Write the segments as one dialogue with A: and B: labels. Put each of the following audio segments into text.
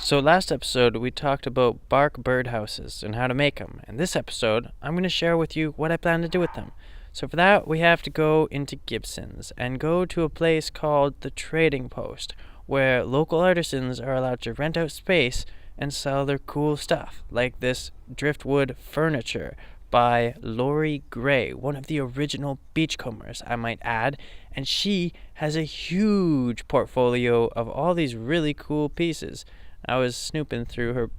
A: So last episode we talked about bark birdhouses and how to make them. And this episode I'm going to share with you what I plan to do with them. So for that we have to go into Gibsons and go to a place called the Trading Post, where local artisans are allowed to rent out space and sell their cool stuff, like this driftwood furniture by Lori Gray, one of the original beachcombers, I might add, and she has a huge portfolio of all these really cool pieces. I was snooping through her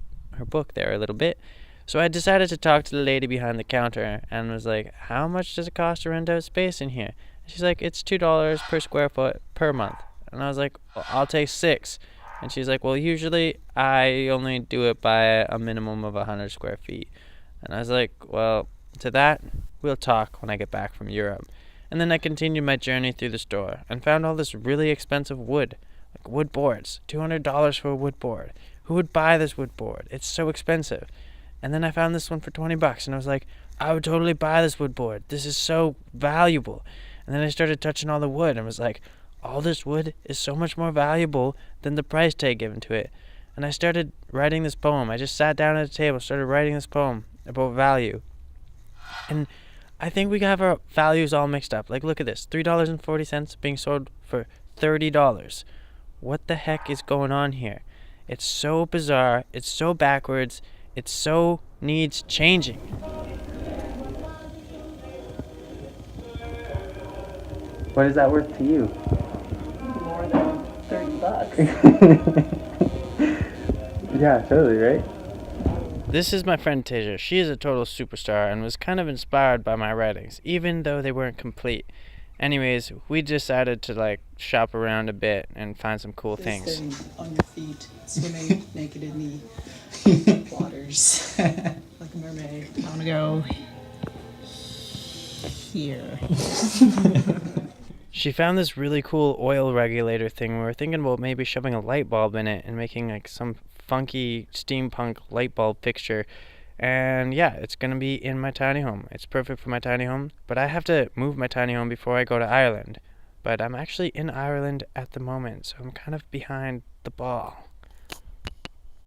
A: book there a little bit, so I decided to talk to the lady behind the counter and was like, how much does it cost to rent out space in here? And she's like, it's $2 per square foot per month. And I was like, well, I'll take 6. And she's like, well, usually I only do it by a minimum of 100 square feet. And I was like, well, to that, we'll talk when I get back from Europe. And then I continued my journey through the store and found all this really expensive wood, like wood boards, $200 for a wood board. Who would buy this wood board? It's so expensive. And then I found this one for $20 and I was like, I would totally buy this wood board. This is so valuable. And then I started touching all the wood and was like, all this wood is so much more valuable than the price tag given to it. And I started writing this poem. I just sat down at a table, started writing this poem about value. And I think we have our values all mixed up. Like, look at this, $3.40 being sold for $30. What the heck is going on here? It's so bizarre. It's so backwards. It so needs changing.
B: What is that worth to you?
C: More than $30.
B: Yeah, totally, right?
A: This is my friend Tasia. She is a total superstar and was kind of inspired by my writings, even though they weren't complete. Anyways, we decided to shop around a bit and find some cool things.
C: Sitting on your feet, swimming naked in the waters like a mermaid. I want to go here.
A: She found this really cool oil regulator thing. We were thinking about maybe shoving a light bulb in it and making some funky steampunk light bulb fixture. And yeah, it's going to be in my tiny home. It's perfect for my tiny home, but I have to move my tiny home before I go to Ireland. But I'm actually in Ireland at the moment, so I'm kind of behind the ball.